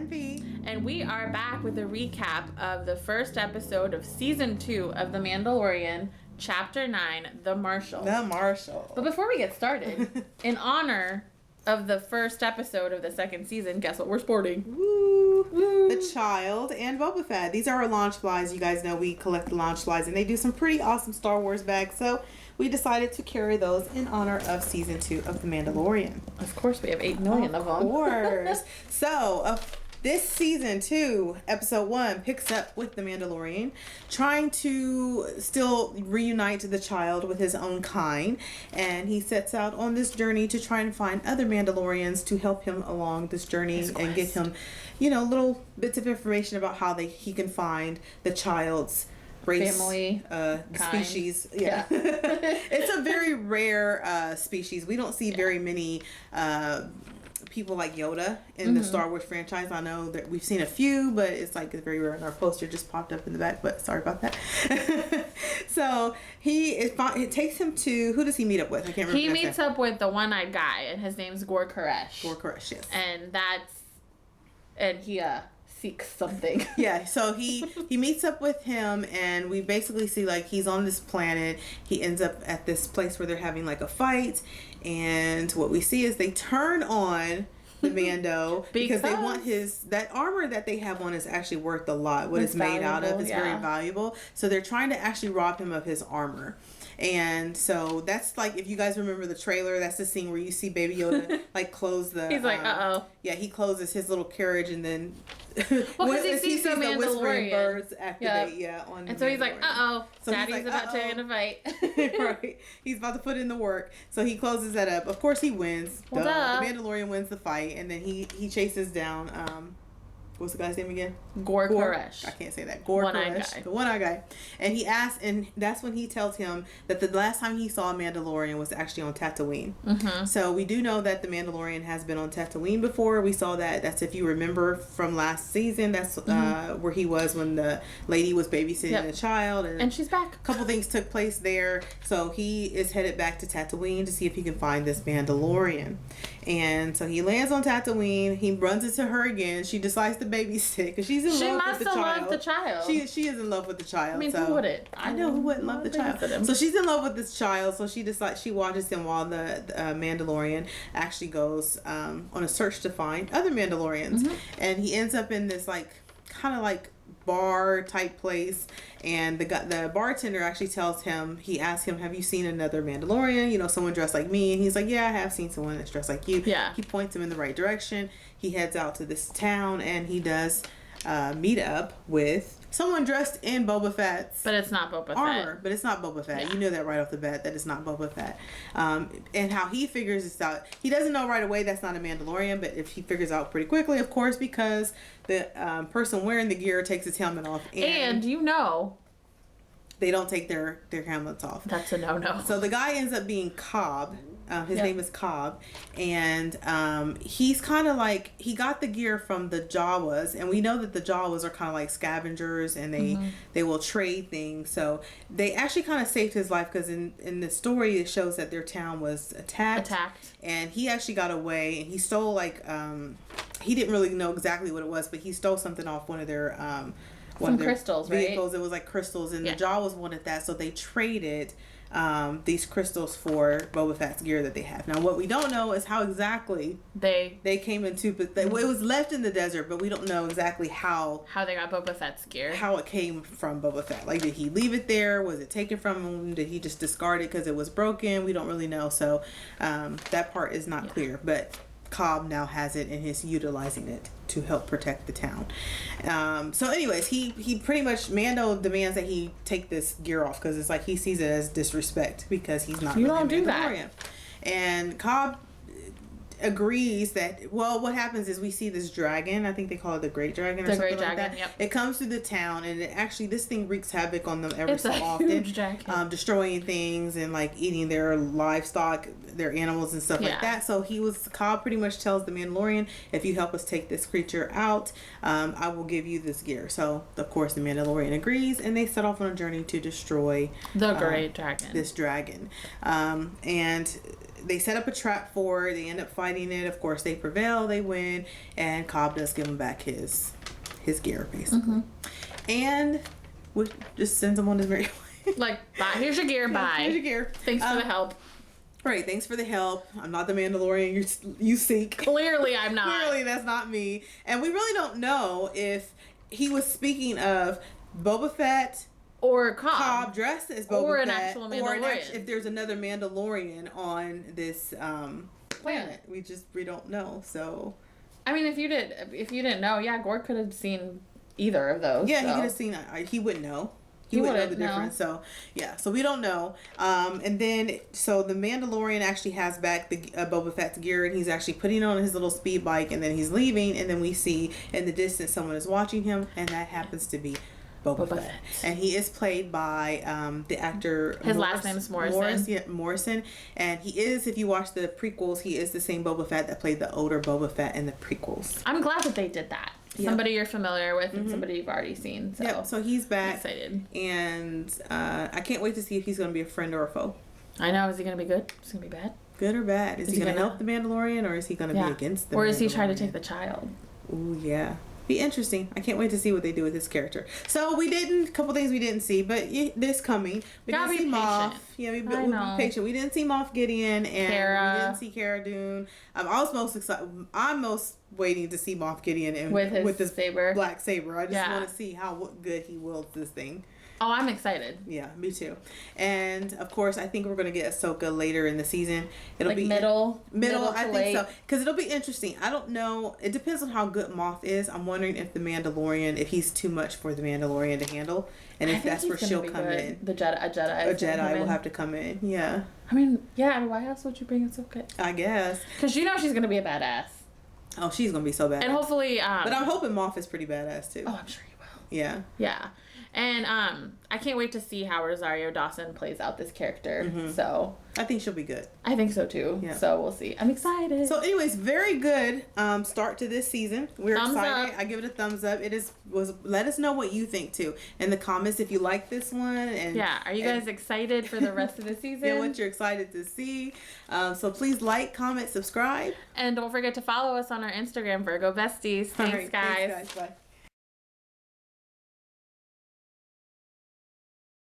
and V. And we are back with a recap of the first episode of Season 2 of The Mandalorian, Chapter 9, The Marshal. The Marshal. But before we get started, in honor of the first episode of the second season, guess what we're sporting? Woo! Woo. The Child and Boba Fett. These are our launch flies. You guys know we collect the launch flies, and they do some pretty awesome Star Wars bags, so we decided to carry those in honor of Season 2 of The Mandalorian. Of course, we have 8 million of them. Of course. So, this Season 2, Episode 1, picks up with The Mandalorian trying to still reunite the Child with his own kind, and he sets out on this journey to try and find other Mandalorians to help him along this journey and get him, little bits of information about how he can find the Child's race, family, species. Yeah. It's a very rare species. We don't see very many people like Yoda in the Star Wars franchise. I know that we've seen a few, but it's very rare, and our poster just popped up in the back, but sorry about that. So it takes him to, who does he meet up with? I can't remember. He meets up with the one-eyed guy, and his name's Gor Koresh. Gor Koresh, yes. And he seeks something. Yeah, so he meets up with him, and we basically see he's on this planet. He ends up at this place where they're having a fight, and what we see is they turn on the Mando because they want that armor that they have on is actually worth a lot. What it's made out of is very valuable. So they're trying to actually rob him of his armor. And so that's if you guys remember the trailer, that's the scene where you see Baby Yoda close the. He's uh-oh. Yeah, he closes his little carriage, and then because he sees the whispering birds activate. Yeah, and so he's uh-oh, so Daddy's about to get in a fight. Right, he's about to put in the work. So he closes that up. Of course, he wins. Well, the Mandalorian wins the fight, and then he chases down. What's the guy's name again? Gor Koresh. I can't say that. Gor Koresh. The one-eyed guy. And he asks, and that's when he tells him that the last time he saw a Mandalorian was actually on Tatooine. Mm-hmm. So we do know that the Mandalorian has been on Tatooine before. We saw that. That's, if you remember from last season, that's where he was when the lady was babysitting the child. And she's back. A couple things took place there. So he is headed back to Tatooine to see if he can find this Mandalorian. And so he lands on Tatooine. He runs into her again. She decides to babysit because she's in love with the child. She must have loved the child. She is in love with the child. I mean, who wouldn't? I know, who wouldn't love the child? So she's in love with this child. So she decides, she watches him while the Mandalorian actually goes on a search to find other Mandalorians. Mm-hmm. And he ends up in this kind of bar type place, and the bartender actually tells him, he asks him, have you seen another Mandalorian, someone dressed like me? And he's like, yeah, I have seen someone that's dressed like you. Yeah. He points him in the right direction. He heads out to this town, and he does meet up with someone dressed in Boba Fett's but it's not Boba armor, Fett. But it's not Boba Fett. Yeah. You know that right off the bat, that it's not Boba Fett. And how he figures this out, he doesn't know right away that's not a Mandalorian, but if he figures out pretty quickly, of course, because the person wearing the gear takes his helmet off, and they don't take their helmets off. That's a no-no. So the guy ends up being Cobb. His name is Cobb, and he's kind of he got the gear from the Jawas, and we know that the Jawas are kind of like scavengers, and they will trade things. So they actually kind of saved his life, because in the story it shows that their town was attacked, and he actually got away, and he stole he didn't really know exactly what it was, but he stole something off one of their crystals, vehicles. Right? It was crystals, and the Jawas wanted that, so they traded these crystals for Boba Fett's gear that they have. Now, what we don't know is how exactly they came into, but it was left in the desert, but we don't know exactly how they got Boba Fett's gear. How it came from Boba Fett. Did he leave it there? Was it taken from him? Did he just discard it because it was broken? We don't really know. So that part is not clear, but Cobb now has it, and he's utilizing it to help protect the town. So anyways, he pretty much, Mando demands that he take this gear off, because it's he sees it as disrespect, because he's not really a Mandalorian. And Cobb agrees that, what happens is we see this dragon, I think they call it the Great Dragon or something like that. Yep. It comes through the town, and this thing wreaks havoc on them every so often. Huge dragon. Destroying things and eating their livestock, their animals and stuff like that. So Cobb pretty much tells the Mandalorian, if you help us take this creature out, I will give you this gear. So of course the Mandalorian agrees, and they set off on a journey to destroy the Great Dragon. This dragon. And they set up a trap for it. They end up fighting it. Of course, they prevail. They win, and Cobb does give him back his gear, basically, and just sends him on his merry way. Like, bye. Here's your gear. Bye. Here's your gear. Thanks for the help. Right. Thanks for the help. I'm not the Mandalorian you seek. Clearly, I'm not. Clearly, that's not me. And we really don't know if he was speaking of Boba Fett. Or Cobb dressed as Boba or Fett, an actual Mandalorian. if there's another Mandalorian on this planet. We don't know. So, I mean, if you didn't know, yeah, Gord could have seen either of those. Yeah, so. he could have seen. He wouldn't know. He wouldn't know the difference. So yeah, so we don't know. And then so the Mandalorian actually has back the Boba Fett's gear, and he's actually putting on his little speed bike, and then he's leaving, and then we see in the distance someone is watching him, and that happens to be Boba Fett. And he is played by the actor. His last name is Morrison. Morrison. And he is, if you watch the prequels, he is the same Boba Fett that played the older Boba Fett in the prequels. I'm glad that they did that. Yep. Somebody you're familiar with and somebody you've already seen. So, yep. So he's back. I'm excited. And I can't wait to see if he's going to be a friend or a foe. I know. Is he going to be good? Is he going to be bad? Good or bad? Is he going to help the Mandalorian, or is he going to be against the Mandalorian? Or is he trying to take the child? Ooh, yeah. Be interesting. I can't wait to see what they do with this character. So a couple things we didn't see, but this coming. We didn't see Moff. Yeah, we'll be patient. We didn't see Moff Gideon, and we didn't see Cara Dune. I was most excited. I'm most waiting to see Moff Gideon and with his saber, black saber. I just want to see how good he wields this thing. Oh, I'm excited. Yeah, me too. And of course, I think we're gonna get Ahsoka later in the season. It'll be middle. I think so, because it'll be interesting. I don't know. It depends on how good Moff is. I'm wondering if the Mandalorian, if he's too much for the Mandalorian to handle, and if that's where she'll come in. A Jedi will have to come in. Yeah. I mean, yeah. Why else would you bring Ahsoka? I guess. Because you know she's gonna be a badass. Oh, she's gonna be so badass. And hopefully. But I'm hoping Moff is pretty badass too. Oh, I'm sure he will. Yeah. Yeah. And I can't wait to see how Rosario Dawson plays out this character. Mm-hmm. So I think she'll be good. I think so too. Yeah. So we'll see. I'm excited. So anyways, very good start to this season. We're thumbs excited. Up. I give it a thumbs up. Let us know what you think too in the comments if you like this one. And are you guys excited for the rest of the season? Yeah, what you're excited to see. So please like, comment, subscribe. And don't forget to follow us on our Instagram, Virgo Besties. Thanks, guys. Thanks, guys. Bye.